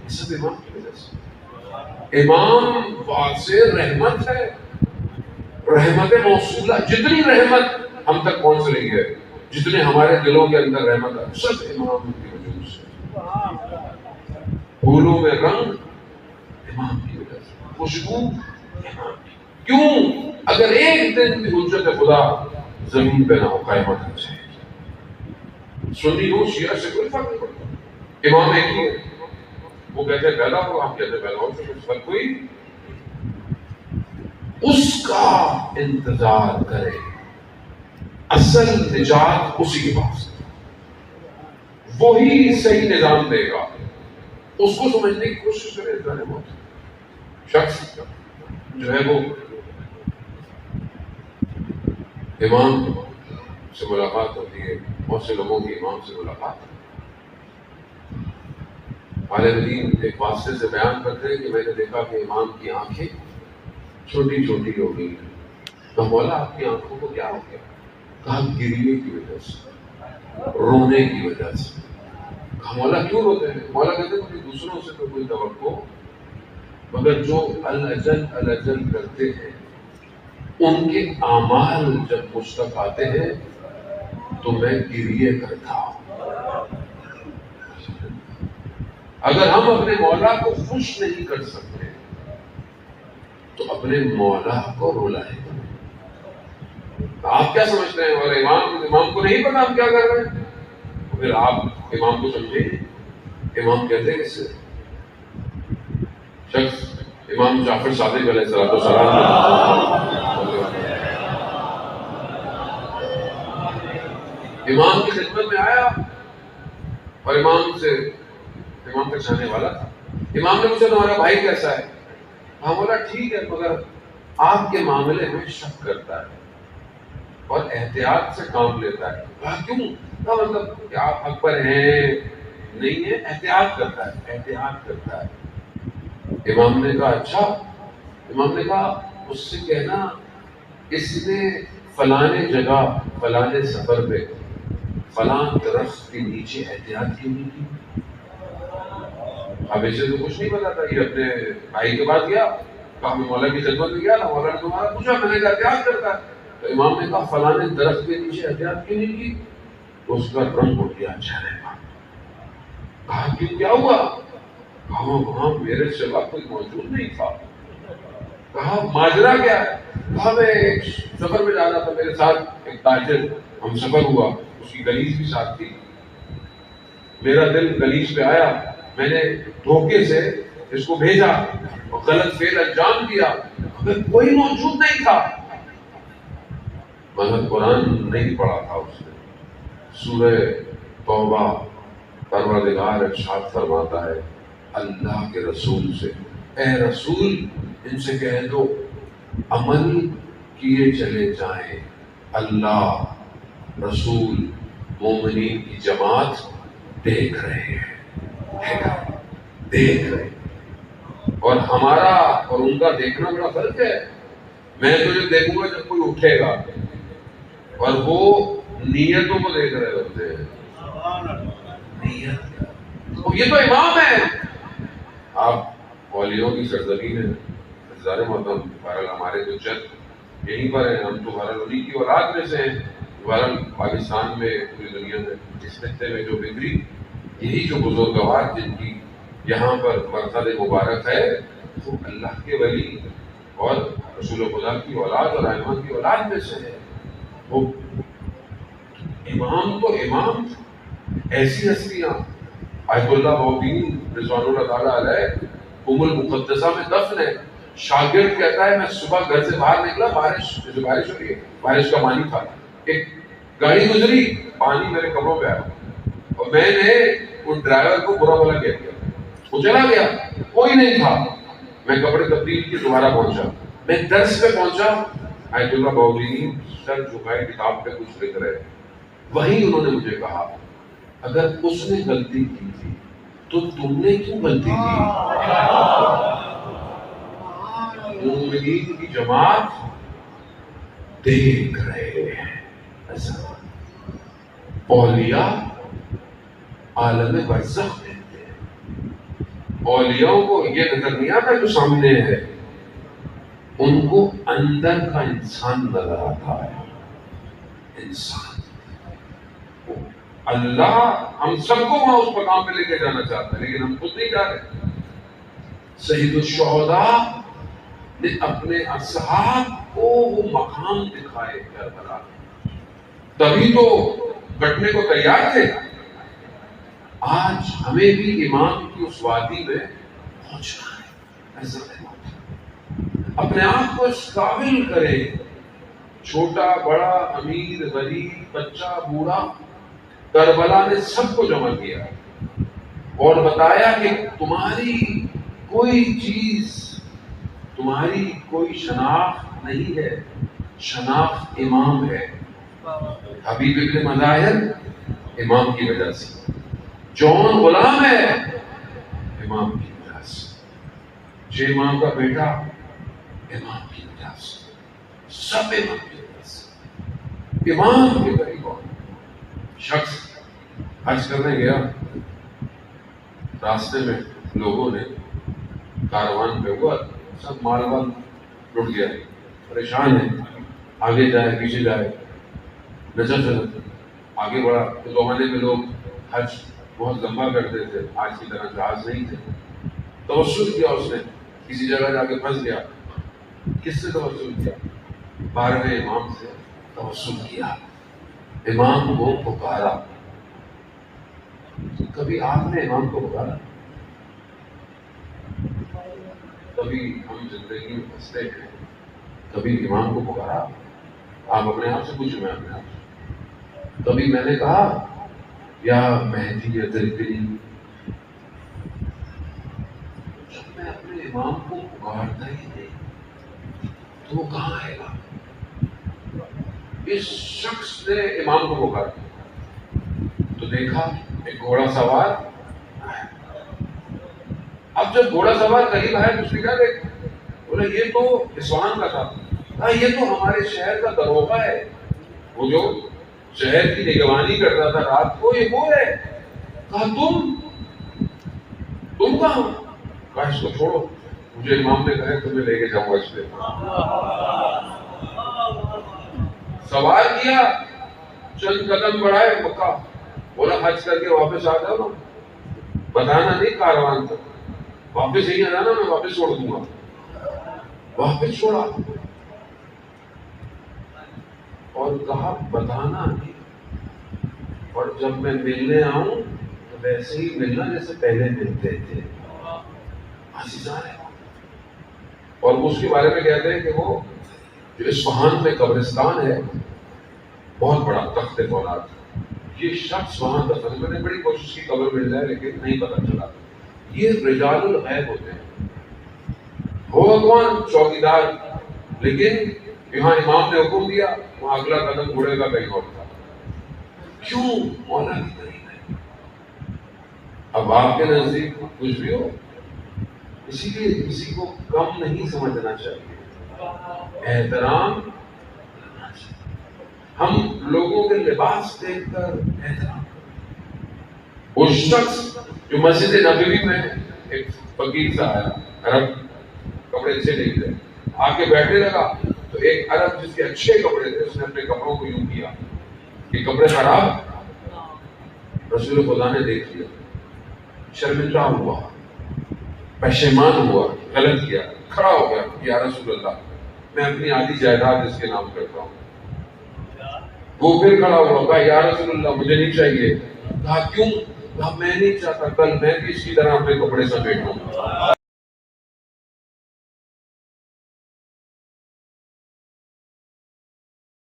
یہ سب امام کی وجہ سے. امام واضح رحمت ہے، رحمت موصولہ. جتنی رحمت ہم تک پہنچ رہی ہے، جتنے ہمارے دلوں کے اندر رحمت ہے، سب امام کی وجہ سے. پھولوں میں رنگ امام کی وجہ سے، خوشبو امام کی. کیوں؟ اگر ایک دن بھی حجت خدا زمین پہ نہ ہو، قیامت ہو جائے گی. سنی ہو شیعہ سے کوئی فرق نہیں پڑتا، امام ایک ہی ہے. وہ کہتے ہیں پیدا ہو، ہم کہتے ہیں پیدا ہو، سے کچھ فرق کوئی. اس کا انتظار کرے، اصل نجات اسی کے پاس، وہی صحیح نظام دے گا. اس کو سمجھنے کی کوشش کرے. شخص جو ہے وہ امام سے ملاقات ہوتی ہے، بہت سے لوگوں کی امام سے ملاقات. عالم دین ایک واسطے سے بیان کرتے ہیں کہ میں نے دیکھا کہ امام کی آنکھیں چھوٹی چھوٹی ہو گئی ہیں. تو مولا آپ کی آنکھوں کو کیا ہو گیا؟ کہا گریے کی وجہ سے، رونے کی وجہ سے. کہا مولا کیوں روتے ہیں؟ مولا کہتے ہیں کہ دوسروں سے تو کوئی توقع، مگر جو الاجل الاجل کرتے ہیں ان کے اعمال جب مجھ تک آتے ہیں تو میں گریے کرتا ہوں. اگر ہم اپنے مولا کو خوش نہیں کر سکتے تو اپنے مولا کو رولائیں. آپ کیا سمجھتے ہیں؟ اور امام کو نہیں پتا ہم کیا کر رہے ہیں، پھر آپ امام کو سمجھیں. امام کہتے ہیں اس شخص امام جعفر صادق علیہ السلام امام کی خدمت میں آیا اور امام تک جانے والا تھا. امام نے پوچھا تمہارا بھائی کیسا ہے؟ ہاں بولا ٹھیک ہے، مگر آپ کے معاملے میں شک کرتا ہے اور احتیاط سے کام لیتا ہے. کہا کیوں؟ کہا مطلب کہ آپ حق پر ہیں نہیں ہے، احتیاط کرتا ہے. امام نے کہا اچھا. امام نے کہا اس سے کہنا اس نے فلانے جگہ فلانے سفر پہ فلاں درخت کے نیچے احتیاط کیوں نہیں کی؟ اب اسے تو کچھ نہیں پتا تھا. یہ اپنے بھائی کے پاس گیا، کہا میں مولا کی خدمت میں گیا نا، مولا نے تمہارا پوچھا، میں نے کہا احتیاط کرتا ہے. تو امام نے کہا فلانے درخت کے نیچے احتیاط کیوں نہیں کی؟ تو اس کا رنگ اٹھ گیا چہرے پر. کہا کیوں کیا ہوا؟ کہا وہاں میرے سوا کوئی موجود نہیں تھا. کہا ماجرا کیا ہے؟ کہا میں ایک سفر میں جا رہا تھا، میرے ساتھ ایک تاجر، ہم سفر ہوا، اس کی گلیچ بھی ساتھ تھی. میرا دل گلیچ پہ آیا، میں نے دھوکے سے اس کو بھیجا اور غلط فعل انجام دیا، مگر کوئی موجود نہیں تھا. مگر قرآن نہیں پڑھا تھا اس نے. سورہ توبہ پروردگار ارشاد فرماتا ہے اللہ کے رسول سے، اے رسول ان سے کہہ دو عمل کیے چلے جائیں، اللہ رسول مومنین کی جماعت دیکھ رہے ہیں. اور ہمارا اور ان کا دیکھنا بڑا فرق ہے. میں تجھے دیکھوں گا جب کوئی اٹھے گا، اور وہ نیتوں کو دیکھ رہے ہوتے ہیں. نیت، یہ تو امام ہے. آپ اولیوں کی سرزمین ہے، ہزار محترم. بہرحال ہمارے جو چند یہیں پر ہیں، ہم تو بہرحال انہیں کی اولاد میں سے ہیں. بہرحال پاکستان میں، پوری دنیا میں، اس خطے میں جو بگڑی، یہی جو بزرگوار جن کی یہاں پر مرکز مبارک ہے، وہ اللہ کے ولی اور رسول خدا کی اولاد اور ائمہ کی اولاد میں سے ہے. وہ امام تو امام، ایسی ہستیاں آیت اللہ بہودین رضوان اللہ تعالیٰ علیہ ام المقدسہ میں دفن ہے. شاگرد کہتا ہے میں صبح گھر سے باہر نکلا، بارش ہو رہی ہے، بارش کا پانی تھا، ایک گاڑی گزری، پانی میرے کپڑوں پہ آیا اور میں نے ان ڈرائیور کو برا بھلا کہہ دیا. وہ چلا گیا، کوئی نہیں تھا. میں کپڑے تبدیل کی دوبارہ پہنچا، میں درس پہ پہنچا، آیت اللہ بہودین سر جھکائے کتاب پہ کچھ لکھ رہے. وہیں انہوں نے مجھے کہا اگر اس نے غلطی کی تھی تو تم نے کیوں غلطی کی؟ مومنین کی جماعت دیکھ رہے ہیں. اولیاء عالم برزخ دیکھتے ہیں. اولیاء کو یہ نظر نہیں آتا جو سامنے ہے، ان کو اندر کا انسان نظر آتا ہے. انسان اللہ ہم سب کو وہاں اس مقام پہ لے کے جانا چاہتا ہے، لیکن ہم خود نہیں جا رہے. سید الشہداء نے اپنے اصحاب کو وہ مقام دکھائے کربلا، تبھی تو کٹنے کو تیار تھے. آج ہمیں بھی امام کی اس وادی میں پہنچنا ہے. اپنے آپ کو اس قابل کرے، چھوٹا بڑا امیر غریب بچہ بوڑھا، کربلا نے سب کو جمع کیا اور بتایا کہ تمہاری کوئی چیز، تمہاری کوئی شناخت نہیں ہے، شناخت امام ہے. حبیب ابن مظاہر امام کی وجہ سے، جون غلام ہے امام کی وجہ سے، جے امام کا بیٹا امام کی وجہ سے، سب امام کی وجہ سے. امام کے قریب شخص حج کرنے گیا، راستے میں لوگوں نے کاروان پہ ہوا، سب مال وال لٹ گیا، پریشان ہے، آگے جائے پیچھے جائے، نجف آگے بڑھا. تو زمانے میں لوگ حج بہت لمبا کرتے تھے، آج کی طرح جہاز نہیں تھے. توسل کیا اس نے، کسی جگہ جا کے پھنس گیا. کس سے توسل کیا؟ 12ویں امام سے توسل کیا، امام کو پکارا. کبھی آپ نے امام کو پکارا؟ کبھی ہم زندگی میں پھنستے ہیں، کبھی امام کو پکارا؟ آپ اپنے آپ سے پوچھو، میں اپنے آپ سے. کبھی میں نے کہا یا مہدی ادرکنی؟ جب میں اپنے امام کو پکارتا ہی نہیں تو وہ کہاں آئے گا؟ اس شخص نے امام کو پکارا تو دیکھا ایک گھوڑا سوار. اب جب گھوڑا سوار قریب آیا تو اس نے کیا دیکھا؟ بولا یہ تو اصفہان کا تھا، یہ تو ہمارے شہر کا دروغہ ہے، وہ جو شہر کی نگرانی کرتا تھا رات کو، یہ وہ ہے. کہا تم کہاں؟ کہا اس کو چھوڑو، مجھے امام نے کہا تمہیں لے کے جاؤں گا اس پہ. سوار کیا، چند قدم بڑھائے، مکہ. بولا حج کر کے واپس آ جاؤ، بتانا نہیں کاروان تک، واپس یہی آنا، میں واپس چھوڑ دوں گا. واپس چھوڑا اور کہا بتانا نہیں، اور جب میں ملنے آؤں تو ویسے ہی ملنا جیسے پہلے ملتے تھے. عزیزان ہے. اور اس کے بارے میں کہتے ہیں کہ وہ جو اصفہان میں قبرستان ہے، بہت بڑا تخت فولاد، یہ شخص وہاں دفن. میں نے بڑی کوشش کی قبر مل جائے لیکن نہیں پتہ چلا. یہ رجال الغیب ہوتے ہیں، ہو کون؟ چوکیدار. لیکن یہاں امام نے حکم دیا، وہاں اگلا قدم گھوڑے کا کہیں اور تھا. کیوں؟ مولا کی قریب ہے. اب آپ کے نزدیک کچھ بھی ہو، اسی لیے کسی کو کم نہیں سمجھنا چاہیے، احترام کرنا چاہیے. ہم لوگوں کے لباس دیکھ کر احترام. وہ شخص جو مسجد نبوی میں ایک فقیر سا آیا، عرب، کپڑے اچھے نہیں تھے، آ کے بیٹھنے لگا تو ایک عرب جس کے اچھے کپڑے تھے، اس نے اپنے کپڑوں کو یوں کیا کہ کپڑے خراب. رسول خدا نے دیکھ لیا، شرمندہ ہوا، پشیمان ہوا، غلط کیا، کھڑا ہو گیا. یا رسول اللہ، میں اپنی آدھی جائیداد اس کے نام کرتا ہوں. وہ پھر کھڑا ہوا، کہا یا رسول اللہ مجھے نہیں چاہیے. کہا کیوں؟ کہا میں نہیں چاہتا کل میں بھی اسی طرح اپنے کپڑے سمیٹوں.